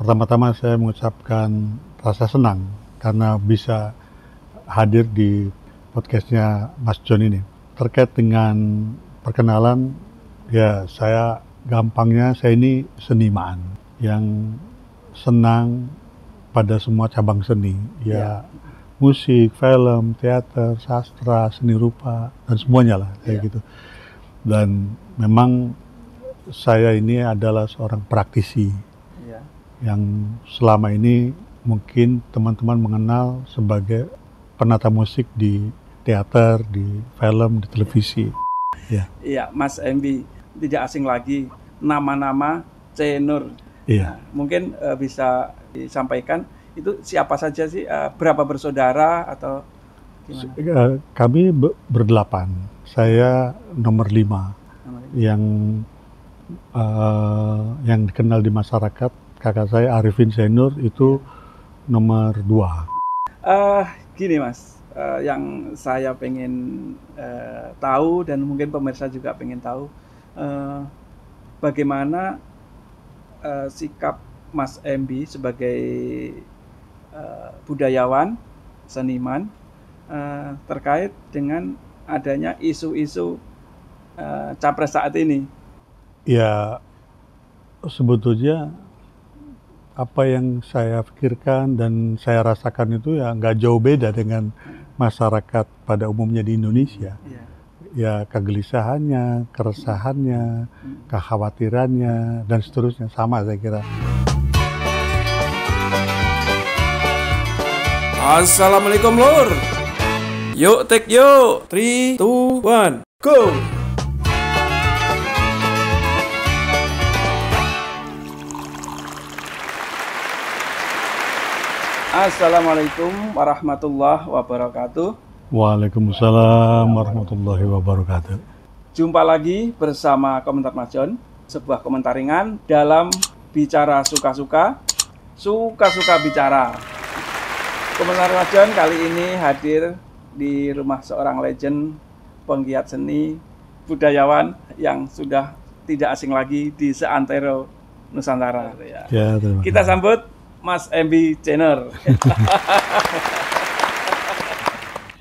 Pertama-tama saya mengucapkan rasa senang karena bisa hadir di podcastnya Mas John ini. Terkait dengan perkenalan, ya saya gampangnya saya ini seniman yang senang pada semua cabang seni, ya musik, film, teater, sastra, seni rupa, dan semuanya lah kayak gitu. Dan memang saya ini adalah seorang praktisi yang selama ini mungkin teman-teman mengenal sebagai penata musik di teater, di film, di televisi. Iya, Mas MB tidak asing lagi, nama-nama Cenur. Iya. Mungkin bisa disampaikan itu siapa saja sih, berapa bersaudara atau gimana? Kami berdelapan. Saya nomor 5 yang dikenal di masyarakat. Kakak saya Arifin Senior itu nomor 2. Gini Mas, yang saya pengen tahu dan mungkin pemirsa juga pengen tahu, bagaimana sikap Mas MB sebagai budayawan, seniman, terkait dengan adanya isu-isu capres saat ini. Ya, sebetulnya apa yang saya pikirkan dan saya rasakan itu ya nggak jauh beda dengan masyarakat pada umumnya di Indonesia. Ya kegelisahannya, keresahannya, kekhawatirannya, dan seterusnya sama saya kira. Assalamualaikum Lur. Yuk take yuk. 3, 2, 1, go. Assalamualaikum warahmatullahi wabarakatuh. Waalaikumsalam warahmatullahi wabarakatuh. Jumpa lagi bersama Komentar Mas John, sebuah komentar ringan dalam bicara suka-suka, suka-suka bicara. Komentar Mas John kali ini hadir di rumah seorang legend, penggiat seni, budayawan yang sudah tidak asing lagi di seantero Nusantara. Ya, kita sambut Mas MB Cenur.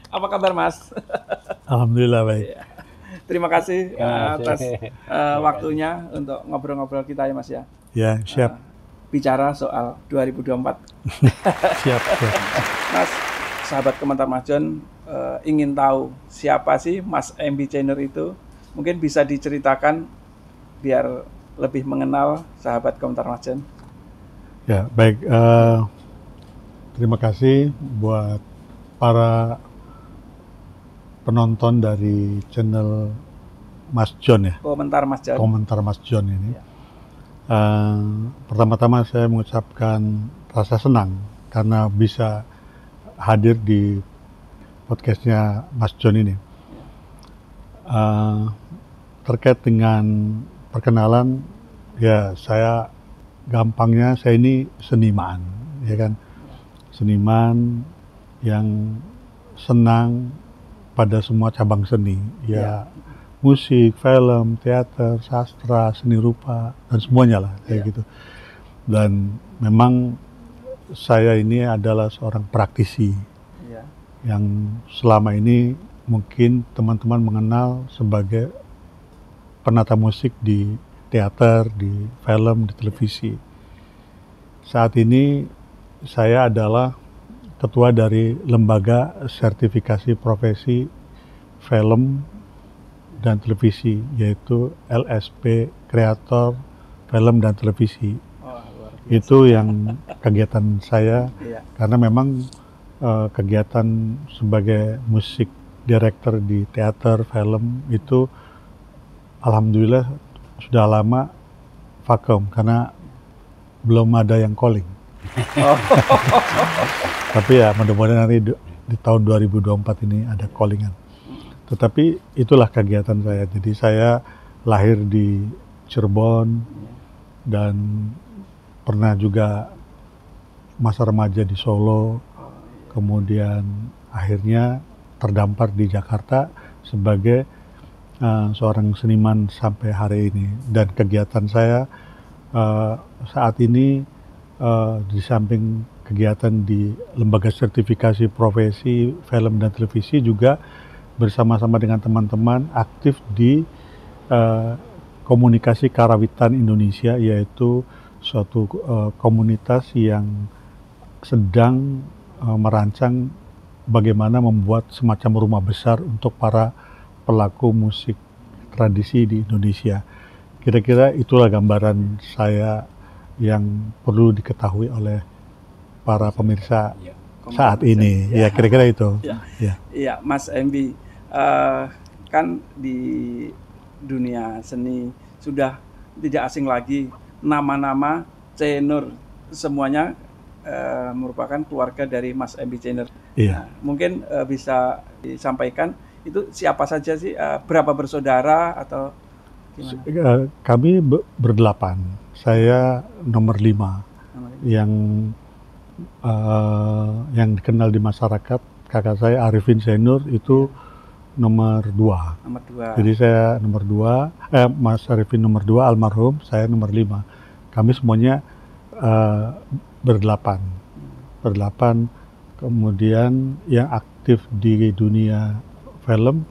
Apa kabar Mas? Alhamdulillah baik. Terima kasih atas waktunya untuk ngobrol-ngobrol kita ya Mas ya. Ya, siap. Bicara soal 2024. Siap. Mas, sahabat komentar Mas John ingin tahu siapa sih Mas MB Cenur itu? Mungkin bisa diceritakan biar lebih mengenal sahabat komentar Mas John. Ya, baik. Terima kasih buat para penonton dari channel Mas John ya. Komentar Mas John. Komentar Mas John ini. Pertama-tama saya mengucapkan rasa senang karena bisa hadir di podcastnya Mas John ini. Terkait dengan perkenalan, ya saya gampangnya saya ini seniman, ya kan, seniman yang senang pada semua cabang seni, ya musik, film, teater, sastra, seni rupa, dan semuanya lah kayak gitu. Dan memang saya ini adalah seorang praktisi yang selama ini mungkin teman-teman mengenal sebagai penata musik di teater, di film, di televisi. Saat ini saya adalah ketua dari lembaga sertifikasi profesi film dan televisi, yaitu LSP Kreator Film dan Televisi. Itu yang kegiatan saya, karena memang kegiatan sebagai musik director di teater, film itu alhamdulillah sudah lama vakum karena belum ada yang calling. Tapi ya mudah-mudahan nanti di tahun 2024 ini ada callingan. Tetapi itulah kegiatan saya. Jadi saya lahir di Cirebon dan pernah juga masa remaja di Solo, kemudian akhirnya terdampar di Jakarta sebagai seorang seniman sampai hari ini. Dan kegiatan saya saat ini di samping kegiatan di lembaga sertifikasi profesi film dan televisi juga bersama-sama dengan teman-teman aktif di komunikasi karawitan Indonesia, yaitu suatu komunitas yang sedang merancang bagaimana membuat semacam rumah besar untuk para pelaku musik tradisi di Indonesia. Kira-kira itulah gambaran saya yang perlu diketahui oleh para pemirsa saat ini. Ya, kira-kira itu. Iya, Mas MB, kan di dunia seni sudah tidak asing lagi nama-nama Cenur, semuanya merupakan keluarga dari Mas MB Cenur. Iya. Nah, mungkin bisa disampaikan itu siapa saja sih, berapa bersaudara atau gimana? Kami berdelapan. Saya nomor 5 yang dikenal di masyarakat. Kakak saya Arifin Senur itu nomor 2. Nomor 2. Jadi saya nomor 2, Mas Arifin nomor 2 almarhum, saya nomor 5. Kami semuanya berdelapan. Kemudian yang aktif di dunia film,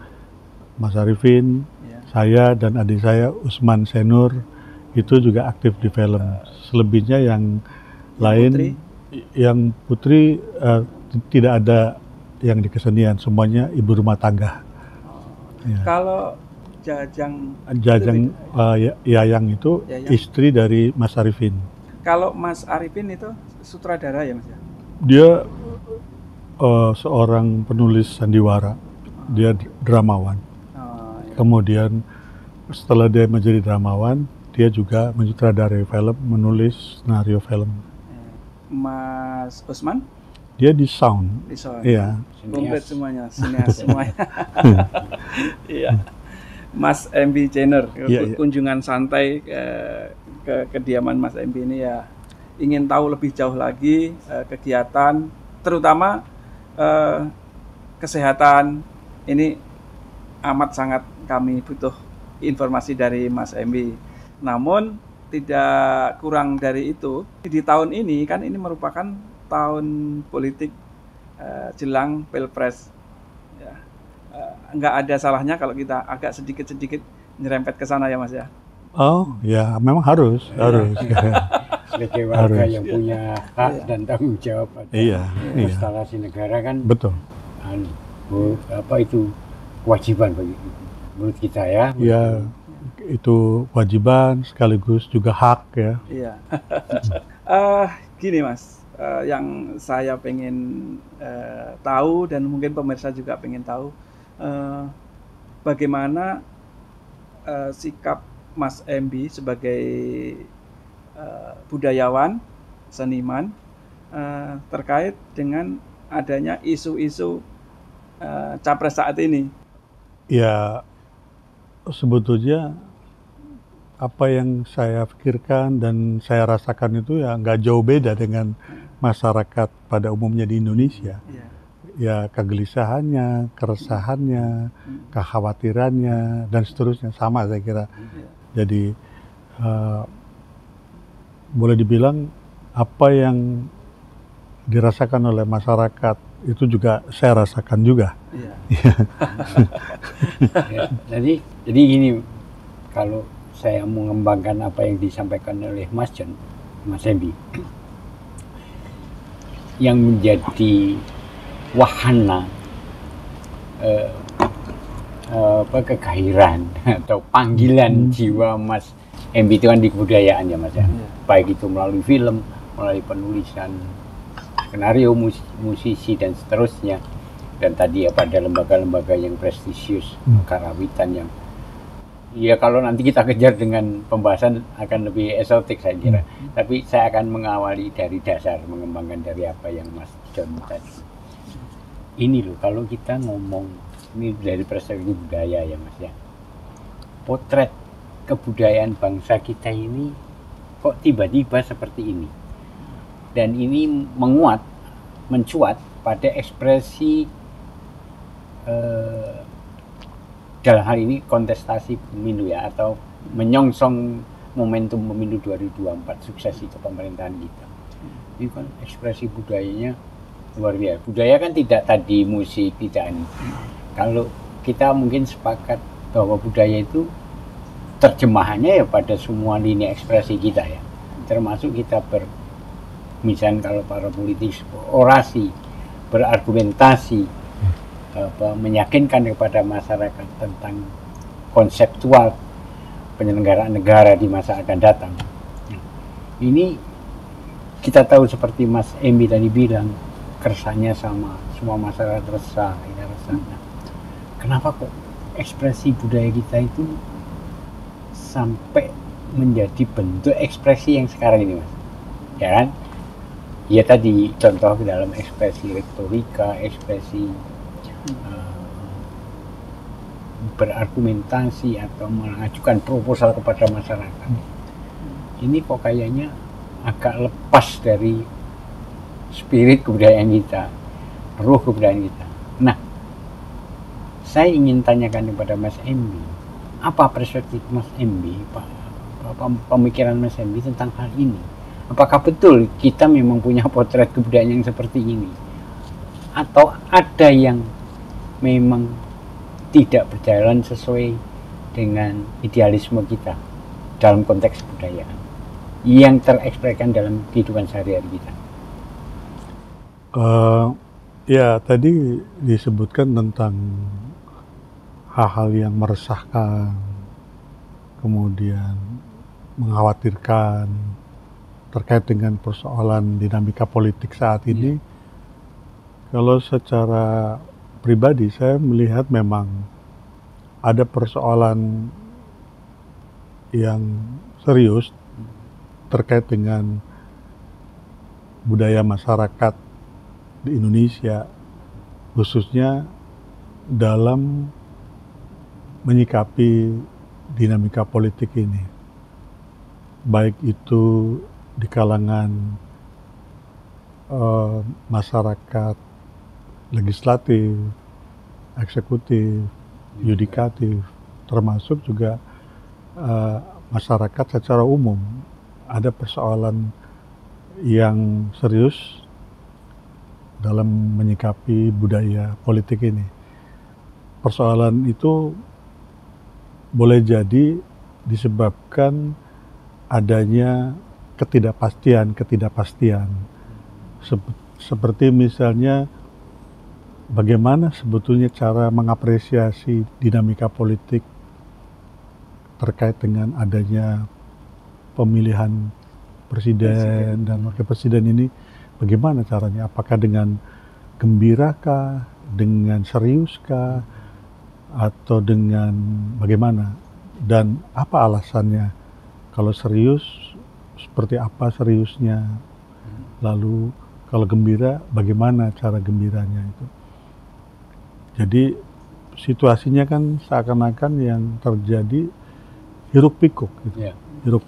Mas Arifin, saya dan adik saya Usman Senur itu juga aktif di film. Selebihnya yang lain, yang putri tidak ada yang di kesenian, semuanya ibu rumah tangga. Ya. Kalau Jajang Yayang itu istri dari Mas Arifin. Kalau Mas Arifin itu sutradara ya Mas ya? Dia seorang penulis sandiwara, dia dramawan. Kemudian setelah dia menjadi dramawan, dia juga mensutradarai film, menulis skenario film. Mas Usman? Dia di sound. Iya. Komplit semuanya, sinias semuanya. Iya. Mas MB Cenur, kunjungan santai ke kediaman Mas MB ini ya, ingin tahu lebih jauh lagi kegiatan, terutama kesehatan ini amat sangat kami butuh informasi dari Mas MB. Namun tidak kurang dari itu, di tahun ini kan ini merupakan tahun politik jelang Pilpres. Ya. Nggak ada salahnya kalau kita agak sedikit-sedikit nyerempet ke sana ya Mas ya. Oh ya, memang harus. Sebagai warga yang punya hak dan tanggung jawab atas instalasi negara kan. Betul. Apa itu kewajiban bagi menurut kita ya. Ya, itu kewajiban sekaligus juga hak ya. Iya. Gini Mas, yang saya pengen tahu dan mungkin pemirsa juga pengen tahu, bagaimana sikap Mas MB sebagai budayawan, seniman, terkait dengan adanya isu-isu capres saat ini. Ya, sebetulnya apa yang saya pikirkan dan saya rasakan itu ya nggak jauh beda dengan masyarakat pada umumnya di Indonesia. Ya, kegelisahannya, keresahannya, kekhawatirannya, dan seterusnya sama saya kira. Jadi boleh dibilang apa yang dirasakan oleh masyarakat itu juga saya rasakan juga. Jadi gini, kalau saya mengembangkan apa yang disampaikan oleh Mas John, Mas Embi, yang menjadi wahana kegairahan atau panggilan jiwa Mas Embi itu kan di kebudayaan ya Mas ya. Baik itu melalui film, melalui penulisan skenario, musisi dan seterusnya, dan tadi ya pada lembaga-lembaga yang prestisius, karawitan yang ya kalau nanti kita kejar dengan pembahasan akan lebih esotik saya kira. Tapi saya akan mengawali dari dasar, mengembangkan dari apa yang Mas John tadi. Ini loh, kalau kita ngomong ini dari perspektif budaya ya Mas ya, potret kebudayaan bangsa kita ini kok tiba-tiba seperti ini, dan ini mencuat pada ekspresi dalam hal ini kontestasi pemilu ya, atau menyongsong momentum pemilu 2024 suksesi kepemerintahan kita. Ini kan ekspresi budayanya luar biasa. Budaya kan tidak tadi musik, tidak ini. Kalau kita mungkin sepakat bahwa budaya itu terjemahannya ya pada semua lini ekspresi kita ya. Termasuk kita misalnya kalau para politisi orasi, berargumentasi, meyakinkan kepada masyarakat tentang konseptual penyelenggaraan negara di masa akan datang. Ini kita tahu seperti Mas Embi tadi bilang, keresahannya sama, semua masyarakat resah, ini resahnya. Kenapa kok ekspresi budaya kita itu sampai menjadi bentuk ekspresi yang sekarang ini, Mas? Ya kan? Ya tadi contoh dalam ekspresi retorika, ekspresi berargumentasi atau mengajukan proposal kepada masyarakat. Ini kok kayaknya agak lepas dari spirit kebudayaan kita, ruh kebudayaan kita. Nah, saya ingin tanyakan kepada Mas Embi, apa perspektif Mas Embi, pemikiran Mas Embi tentang hal ini? Apakah betul kita memang punya potret kebudayaan yang seperti ini? Atau ada yang memang tidak berjalan sesuai dengan idealisme kita dalam konteks kebudayaan yang terekspresikan dalam kehidupan sehari-hari kita? Ya, tadi disebutkan tentang hal-hal yang meresahkan, kemudian mengkhawatirkan terkait dengan persoalan dinamika politik saat ini. Kalau secara pribadi saya melihat memang ada persoalan yang serius terkait dengan budaya masyarakat di Indonesia, khususnya dalam menyikapi dinamika politik ini, baik itu di kalangan masyarakat legislatif, eksekutif, yudikatif, termasuk juga masyarakat secara umum. Ada persoalan yang serius dalam menyikapi budaya politik ini. Persoalan itu boleh jadi disebabkan adanya ketidakpastian. Seperti misalnya bagaimana sebetulnya cara mengapresiasi dinamika politik terkait dengan adanya pemilihan presiden dan wakil presiden ini, bagaimana caranya? Apakah dengan gembirakah, dengan seriuskah, atau dengan bagaimana? Dan apa alasannya? Kalau serius, seperti apa seriusnya? Lalu kalau gembira, bagaimana cara gembiranya itu? Jadi situasinya kan seakan-akan yang terjadi hiruk pikuk gitu. Yeah. Hiruk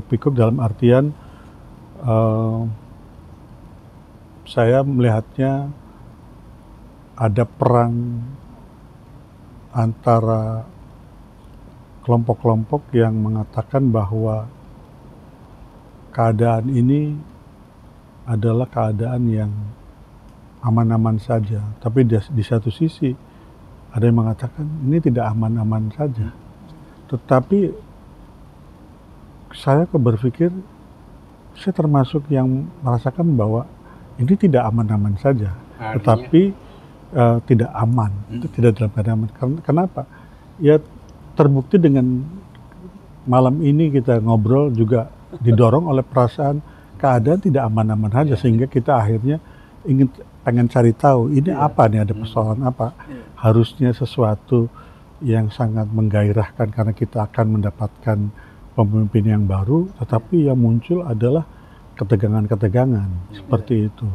pikuk dalam artian saya melihatnya ada perang antara kelompok-kelompok yang mengatakan bahwa keadaan ini adalah keadaan yang aman-aman saja, tapi di satu sisi ada yang mengatakan ini tidak aman-aman saja. Tetapi saya berpikir, saya termasuk yang merasakan bahwa ini tidak aman-aman saja, tetapi tidak aman, itu tidak dalam keadaan aman. Kenapa? Ya terbukti dengan malam ini kita ngobrol juga didorong oleh perasaan keadaan tidak aman-aman saja, sehingga kita akhirnya pengen cari tahu ini apa nih, ada persoalan apa. Harusnya sesuatu yang sangat menggairahkan karena kita akan mendapatkan pemimpin yang baru, tetapi yang muncul adalah ketegangan-ketegangan seperti itu.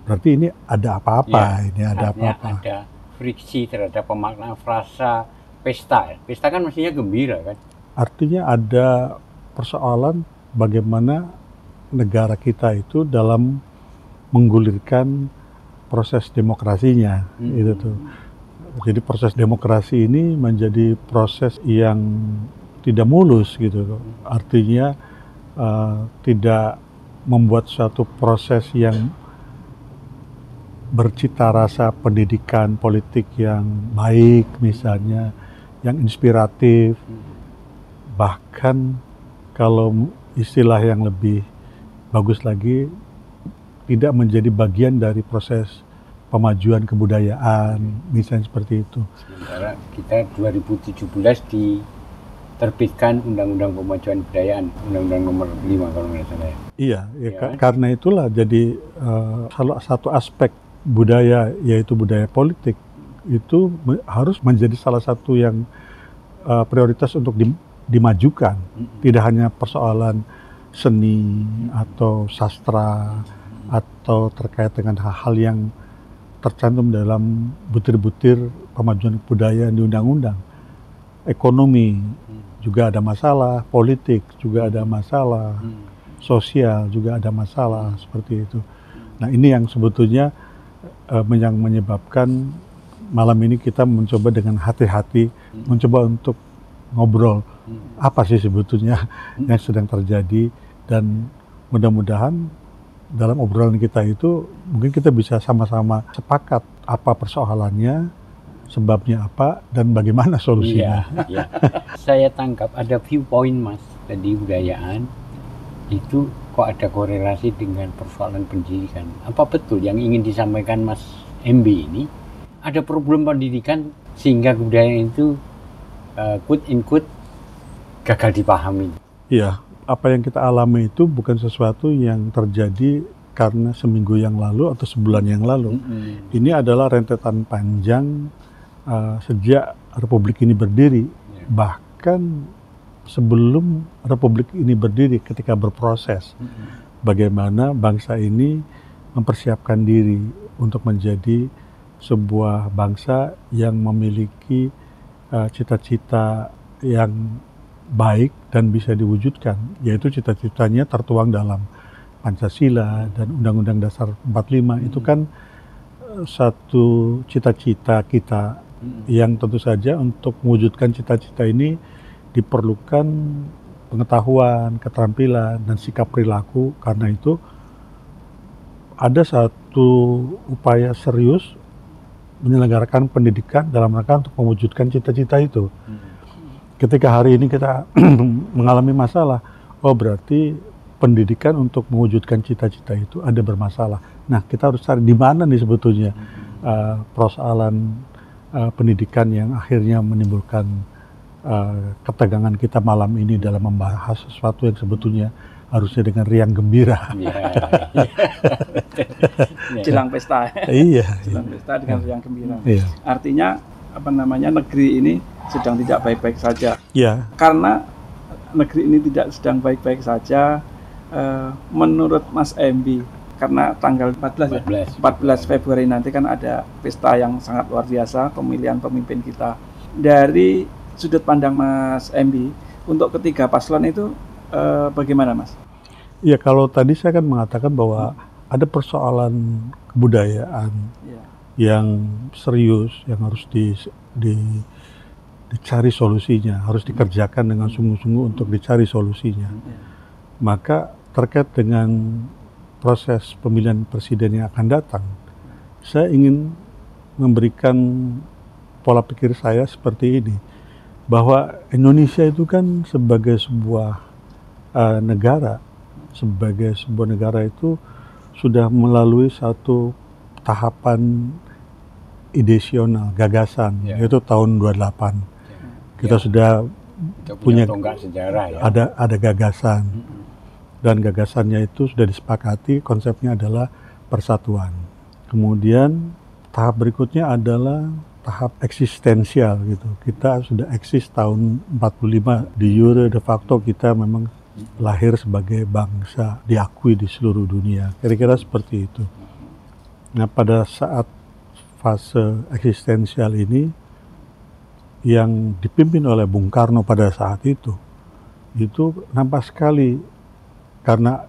Berarti ini ada apa-apa, ini ada apa-apa. Ada friksi terhadap pemaknaan frasa pesta. Pesta kan mestinya gembira kan? Artinya ada persoalan bagaimana negara kita itu dalam menggulirkan proses demokrasinya, itu tuh. Jadi proses demokrasi ini menjadi proses yang tidak mulus gitu. Artinya tidak membuat suatu proses yang bercita rasa pendidikan politik yang baik misalnya, yang inspiratif, bahkan kalau istilah yang lebih bagus lagi, tidak menjadi bagian dari proses pemajuan kebudayaan, misalnya seperti itu. Sementara kita 2017 diterbitkan Undang-Undang Pemajuan Kebudayaan, Undang-Undang nomor 5 kalau nggak salah. Iya, Ya. karena itulah jadi salah satu aspek budaya, yaitu budaya politik, itu harus menjadi salah satu yang prioritas untuk dimajukan. Tidak hanya persoalan seni atau sastra atau terkait dengan hal-hal yang tercantum dalam butir-butir pemajuan budaya di undang-undang. Ekonomi juga ada masalah, politik juga ada masalah, sosial juga ada masalah, seperti itu. Nah, ini yang sebetulnya yang menyebabkan malam ini kita mencoba dengan hati-hati, mencoba untuk ngobrol apa sih sebetulnya yang sedang terjadi, dan mudah-mudahan dalam obrolan kita itu mungkin kita bisa sama-sama sepakat apa persoalannya, sebabnya apa, dan bagaimana solusinya. Iya. Saya tangkap ada viewpoint Mas tadi budayaan itu kok ada korelasi dengan persoalan pendidikan. Apa betul yang ingin disampaikan Mas MB ini? Ada problem pendidikan sehingga kebudayaan itu quote in quote gagal dipahami. Iya, apa yang kita alami itu bukan sesuatu yang terjadi karena seminggu yang lalu atau sebulan yang lalu. Ini adalah rentetan panjang sejak Republik ini berdiri. Bahkan sebelum Republik ini berdiri, ketika berproses, bagaimana bangsa ini mempersiapkan diri untuk menjadi sebuah bangsa yang memiliki cita-cita yang baik dan bisa diwujudkan, yaitu cita-citanya tertuang dalam Pancasila dan Undang-Undang Dasar 45. Itu kan satu cita-cita kita yang tentu saja untuk mewujudkan cita-cita ini diperlukan pengetahuan, keterampilan, dan sikap perilaku. Karena itu ada satu upaya serius menyelenggarakan pendidikan dalam rangka untuk mewujudkan cita-cita itu. Ketika hari ini kita mengalami masalah, oh berarti pendidikan untuk mewujudkan cita-cita itu ada bermasalah. Nah, kita harus cari di mana nih sebetulnya persoalan pendidikan yang akhirnya menimbulkan ketegangan kita malam ini dalam membahas sesuatu yang sebetulnya harusnya dengan riang gembira. Jelang pesta. Iya. Jelang pesta dengan riang gembira. Iya. Artinya negeri ini sedang tidak baik-baik saja. Iya. Karena negeri ini tidak sedang baik-baik saja, menurut Mas MB, karena tanggal 14 Februari nanti kan ada pesta yang sangat luar biasa, pemilihan pemimpin kita. Dari sudut pandang Mas MB, untuk ketiga paslon itu bagaimana Mas? Iya, kalau tadi saya kan mengatakan bahwa ada persoalan kebudayaan yang serius, yang harus dicari solusinya, harus dikerjakan dengan sungguh-sungguh untuk dicari solusinya. Maka terkait dengan proses pemilihan presiden yang akan datang, saya ingin memberikan pola pikir saya seperti ini, bahwa Indonesia itu kan sebagai sebuah negara itu sudah melalui satu tahapan ideasional, gagasan, yaitu tahun 28. Kita sudah punya tonggak sejarah ya. Ada gagasan, dan gagasannya itu sudah disepakati, konsepnya adalah persatuan. Kemudian tahap berikutnya adalah tahap eksistensial gitu. Kita sudah eksis tahun 45, di jure de facto kita memang lahir sebagai bangsa, diakui di seluruh dunia. Kira-kira seperti itu. Nah, pada saat fase eksistensial ini yang dipimpin oleh Bung Karno pada saat itu nampak sekali, karena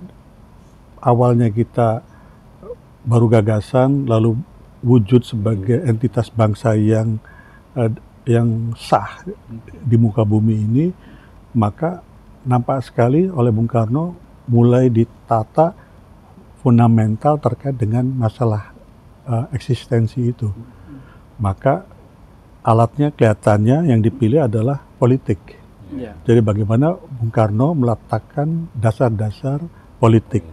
awalnya kita baru gagasan, lalu wujud sebagai entitas bangsa yang sah di muka bumi ini, maka nampak sekali oleh Bung Karno mulai ditata fundamental terkait dengan masalah eksistensi itu. Maka alatnya kelihatannya yang dipilih adalah politik. Ya. Jadi bagaimana Bung Karno meletakkan dasar-dasar politik.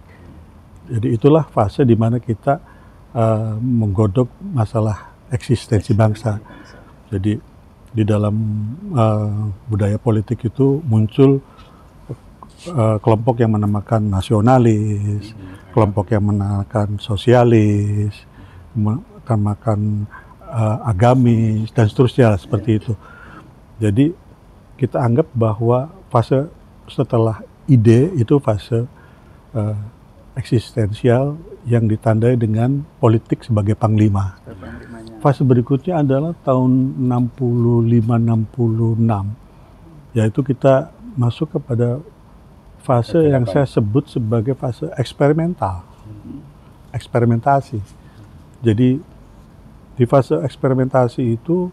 Jadi itulah fase di mana kita menggodok masalah eksistensi bangsa. Jadi di dalam budaya politik itu muncul kelompok yang menamakan nasionalis, kelompok yang menamakan sosialis, menamakan agamis, dan seterusnya seperti itu. Jadi kita anggap bahwa fase setelah ide itu fase eksistensial yang ditandai dengan politik sebagai panglima. Fase berikutnya adalah tahun 65-66, yaitu kita masuk kepada fase yang saya sebut sebagai fase eksperimental, eksperimentasi. Jadi di fase eksperimentasi itu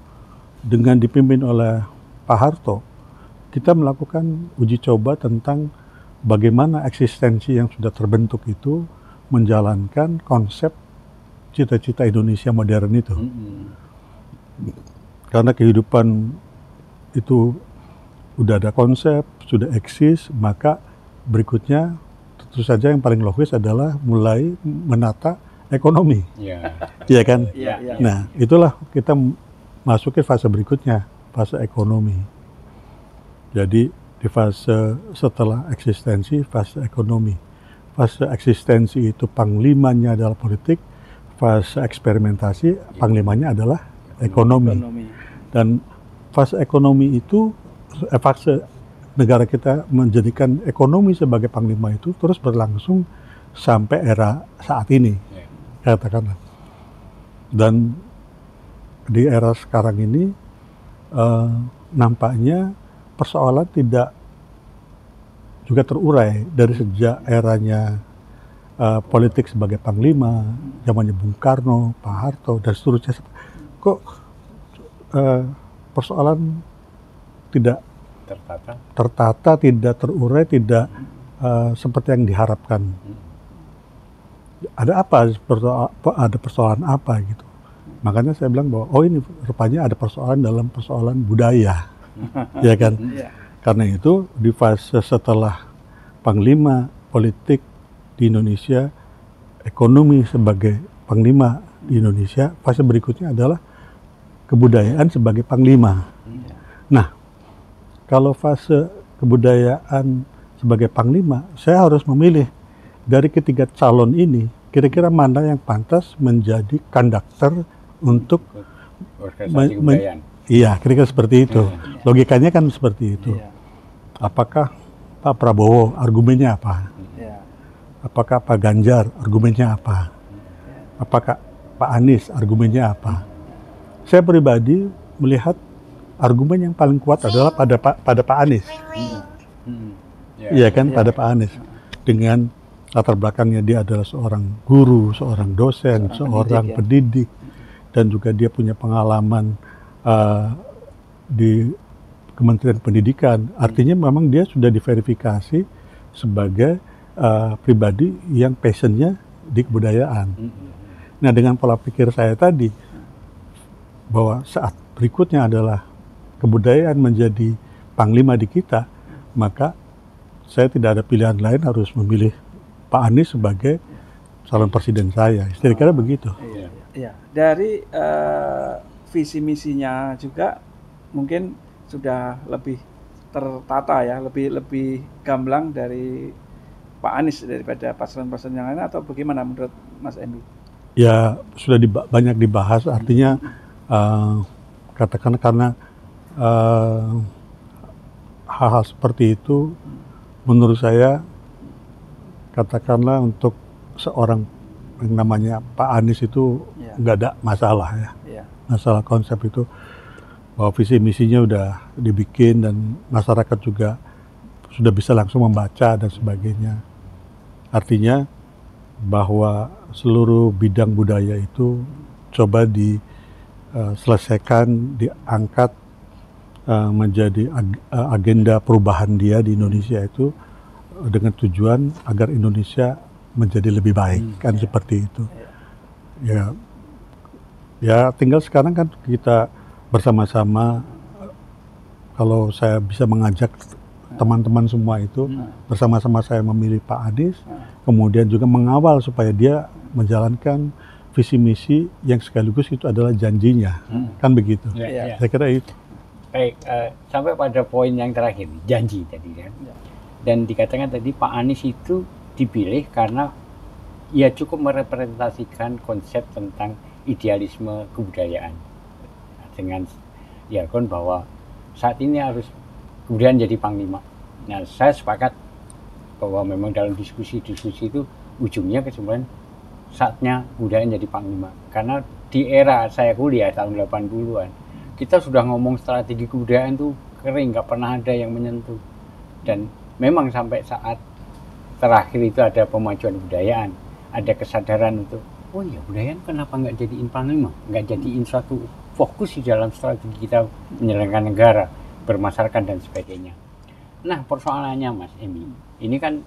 dengan dipimpin oleh Pak Harto, kita melakukan uji coba tentang bagaimana eksistensi yang sudah terbentuk itu menjalankan konsep cita-cita Indonesia modern itu. Karena kehidupan itu udah ada konsep, sudah eksis, maka berikutnya tentu saja yang paling logis adalah mulai menata ekonomi. Iya kan? Nah, itulah kita masukin fase berikutnya, fase ekonomi. Jadi di fase setelah eksistensi, fase ekonomi. Fase eksistensi itu panglimanya adalah politik, fase eksperimentasi panglimanya adalah ekonomi. Dan fase ekonomi itu, fase negara kita menjadikan ekonomi sebagai panglima itu terus berlangsung sampai era saat ini, katakanlah. Dan di era sekarang ini nampaknya persoalan tidak juga terurai dari sejak eranya politik sebagai panglima, zamannya Bung Karno, Pak Harto, dan seterusnya. Kok persoalan tidak tertata, tidak terurai, tidak seperti yang diharapkan. Ada apa? Ada persoalan apa gitu? Makanya saya bilang bahwa ini rupanya ada persoalan dalam persoalan budaya, ya kan? Karena itu di fase setelah panglima politik di Indonesia, ekonomi sebagai panglima di Indonesia, fase berikutnya adalah kebudayaan sebagai panglima. Nah, kalau fase kebudayaan sebagai panglima, saya harus memilih dari ketiga calon ini, kira-kira mana yang pantas menjadi konduktor untuk organisasi kebudayaan. Iya, kira-kira seperti itu. Logikanya kan seperti itu. Apakah Pak Prabowo argumennya apa? Apakah Pak Ganjar argumennya apa? Apakah Pak Anies argumennya apa? Saya pribadi melihat argumen yang paling kuat adalah pada Pak Anies. Iya kan, pada Pak Anies. Dengan latar belakangnya dia adalah seorang guru, seorang dosen, seorang pendidik, dan juga dia punya pengalaman di Kementerian Pendidikan. Artinya memang dia sudah diverifikasi sebagai pribadi yang passionnya di kebudayaan. Nah, dengan pola pikir saya tadi, bahwa saat berikutnya adalah kebudayaan menjadi panglima di kita, maka saya tidak ada pilihan lain, harus memilih Pak Anies sebagai calon presiden saya. Kira-kira begitu. Iya. Dari visi misinya juga mungkin sudah lebih tertata ya, lebih gamblang dari Pak Anies daripada paslon-paslon yang lain, atau bagaimana menurut Mas Endi? Ya, sudah banyak dibahas, artinya katakan karena hal-hal seperti itu menurut saya, katakanlah untuk seorang yang namanya Pak Anies itu nggak ada masalah ya. Masalah konsep itu, bahwa visi misinya udah dibikin dan masyarakat juga sudah bisa langsung membaca dan sebagainya. Artinya bahwa seluruh bidang budaya itu coba diselesaikan, diangkat menjadi agenda perubahan dia di Indonesia itu, dengan tujuan agar Indonesia menjadi lebih baik, kan seperti itu. Ya tinggal sekarang kan kita bersama-sama, kalau saya bisa mengajak teman-teman semua itu bersama-sama saya memilih Pak Anies, kemudian juga mengawal supaya dia menjalankan visi misi yang sekaligus itu adalah janjinya, kan begitu. Saya kira itu. Baik, sampai pada poin yang terakhir, janji tadi kan. Dan dikatakan tadi Pak Anies itu dipilih karena ia cukup merepresentasikan konsep tentang idealisme kebudayaan. Dengan jargon bahwa saat ini harus kemudian jadi panglima. Nah, saya sepakat bahwa memang dalam diskusi-diskusi itu ujungnya kesimpulan saatnya kebudayaan jadi panglima. Karena di era saya kuliah tahun 80-an, kita sudah ngomong strategi kebudayaan itu kering, nggak pernah ada yang menyentuh. Dan memang sampai saat terakhir itu ada pemajuan kebudayaan, ada kesadaran untuk, oh ya kebudayaan kenapa nggak jadiin panglima, nggak jadiin suatu fokus di dalam strategi kita menjalankan negara, bermasyarakat dan sebagainya. Nah persoalannya Mas Emi, ini kan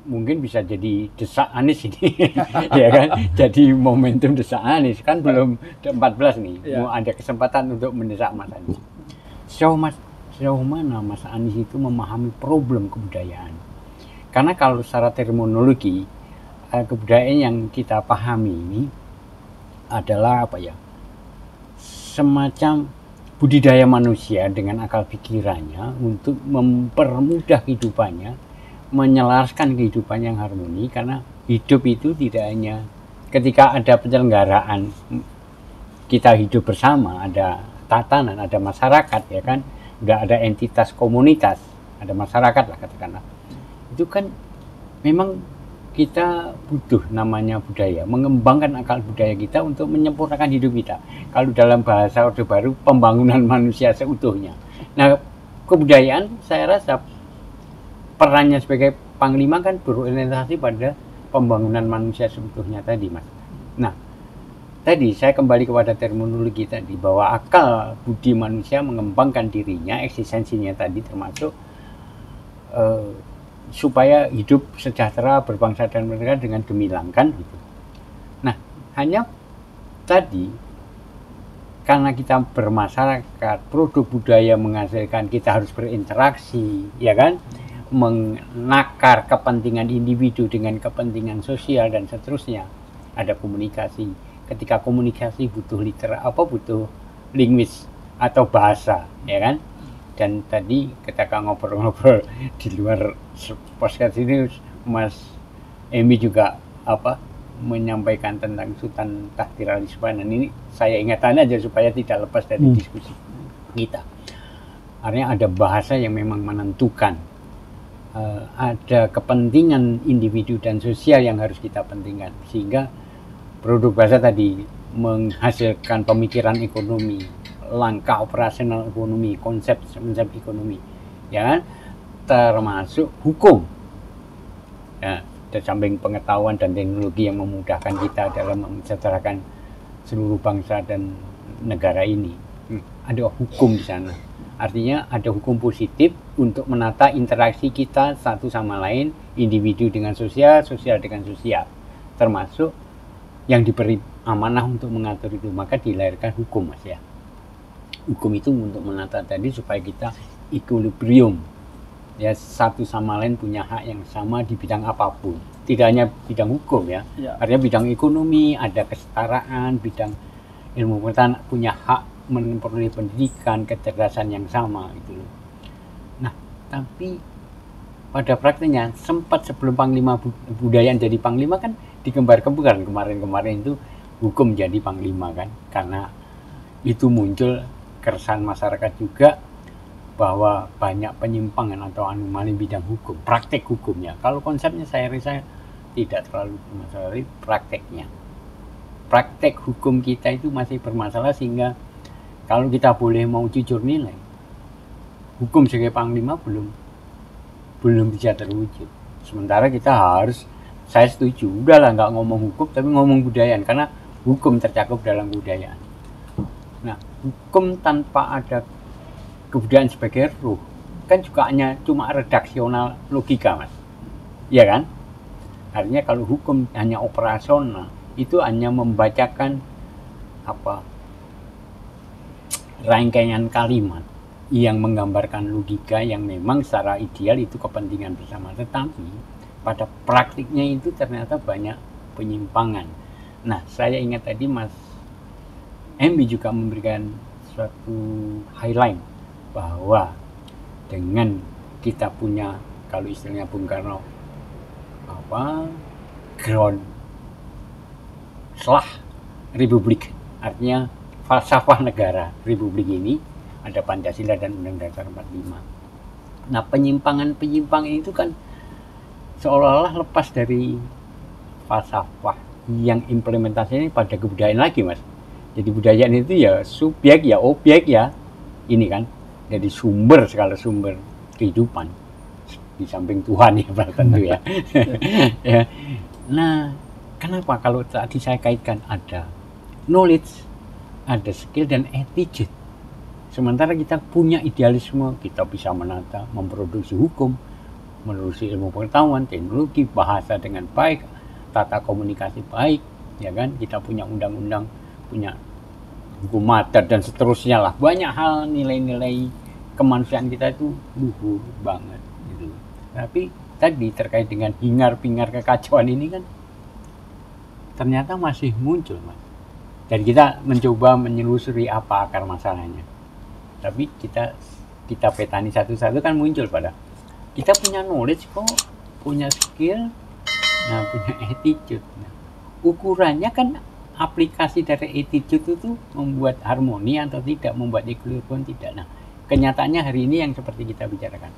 mungkin bisa jadi desak Anies ini, ya kan? Jadi momentum desak Anies kan belum 14 nih, mau ada kesempatan untuk mendesak Mas Anies. Sejauh mana Mas Anies itu memahami problem kebudayaan? Karena kalau secara terminologi kebudayaan yang kita pahami ini adalah apa ya? Semacam budidaya manusia dengan akal pikirannya untuk mempermudah kehidupannya, menyelaraskan kehidupan yang harmoni, karena hidup itu tidak hanya ketika ada penyelenggaraan kita hidup bersama, ada tatanan, ada masyarakat, ya kan, nggak ada entitas komunitas, ada masyarakat lah katakanlah, itu kan memang kita butuh namanya budaya, mengembangkan akal budaya kita untuk menyempurnakan hidup kita. Kalau dalam bahasa Orde Baru, pembangunan manusia seutuhnya. Nah, kebudayaan saya rasa perannya sebagai panglima kan berorientasi pada pembangunan manusia seutuhnya tadi, Mas. Nah, tadi saya kembali kepada terminologi tadi, bahwa akal budi manusia mengembangkan dirinya, eksistensinya tadi termasuk supaya hidup sejahtera, berbangsa dan bernegara dengan gemilang, kan gitu. Nah, hanya tadi karena kita bermasyarakat, produk budaya menghasilkan kita harus berinteraksi, ya kan, menakar kepentingan individu dengan kepentingan sosial dan seterusnya. Ada komunikasi. Ketika komunikasi butuh butuh linguis atau bahasa, ya kan. Dan tadi ketika ngobrol-ngobrol di luar podcast ini, Mas Emi juga menyampaikan tentang Sultan Takdir Ali Subhan. Ini saya ingatkan aja supaya tidak lepas dari diskusi kita. Artinya ada bahasa yang memang menentukan, ada kepentingan individu dan sosial yang harus kita pentingkan, sehingga produk bahasa tadi menghasilkan pemikiran ekonomi, langkah operasional ekonomi, konsep ekonomi, ya kan, termasuk hukum, ya, di samping pengetahuan dan teknologi yang memudahkan kita dalam mensejahterakan seluruh bangsa dan negara ini. Ada hukum di sana, artinya ada hukum positif untuk menata interaksi kita satu sama lain, individu dengan sosial, sosial dengan sosial, termasuk yang diberi amanah untuk mengatur itu, maka dilahirkan hukum, Mas, ya. Hukum itu untuk menata tadi supaya kita equilibrium, ya, satu sama lain punya hak yang sama di bidang apapun, tidak hanya bidang hukum, ya. Artinya bidang ekonomi ada kesetaraan, bidang ilmu pengetahuan punya hak memperoleh pendidikan, kecerdasan yang sama gitu loh. Nah, tapi pada prakteknya sempat sebelum panglima budayaan jadi panglima kan digembar-gemburkan kemarin-kemarin itu hukum jadi panglima kan, karena itu muncul keresahan masyarakat juga bahwa banyak penyimpangan atau anomali bidang hukum, praktek hukumnya. Kalau konsepnya saya rasa tidak terlalu bermasalah, prakteknya. Praktek hukum kita itu masih bermasalah, sehingga kalau kita boleh mau jujur nilai, hukum sebagai panglima belum bisa terwujud. Sementara kita harus, saya setuju, udahlah nggak ngomong hukum tapi ngomong budayaan, karena hukum tercakup dalam budayaan. Nah, hukum tanpa ada kebudayaan sebagai ruh kan juga hanya cuma redaksional logika, Mas, ya kan? Artinya kalau hukum hanya operasional, itu hanya membacakan rangkaian kalimat yang menggambarkan logika yang memang secara ideal itu kepentingan bersama. Tetapi pada praktiknya itu ternyata banyak penyimpangan. Nah, saya ingat tadi Mas MB juga memberikan suatu highlight bahwa dengan kita punya, kalau istilahnya Bung Karno, ground selah republik, artinya falsafah negara republik ini ada Pancasila dan Undang-Undang Dasar 45. Nah, penyimpangan itu kan seolah-olah lepas dari falsafah yang implementasinya pada kebudayaan lagi, Mas. Jadi budaya itu ya subjek ya objek ya, ini kan jadi segala sumber kehidupan di samping Tuhan ya tentu ya. Ya. Nah, kenapa kalau tadi saya kaitkan ada knowledge, ada skill dan attitude. Sementara kita punya idealisme, kita bisa menata, memproduksi hukum, menelusuri ilmu pengetahuan, teknologi, bahasa dengan baik, tata komunikasi baik, ya kan? Kita punya undang-undang, punya hukum adat dan seterusnya lah. Banyak hal, nilai-nilai kemanusiaan kita itu luhur banget gitu. Tapi tadi terkait dengan hingar-bingar kekacauan ini kan ternyata masih muncul, Mas. Dan kita mencoba menyelusuri apa akar masalahnya. Tapi kita petani satu-satu kan muncul pada kita punya knowledge kok, punya skill, nah punya attitude. Nah, ukurannya kan aplikasi dari attitude itu membuat harmoni atau tidak, membuat equilibrium tidak. Nah, kenyataannya hari ini yang seperti kita bicarakan.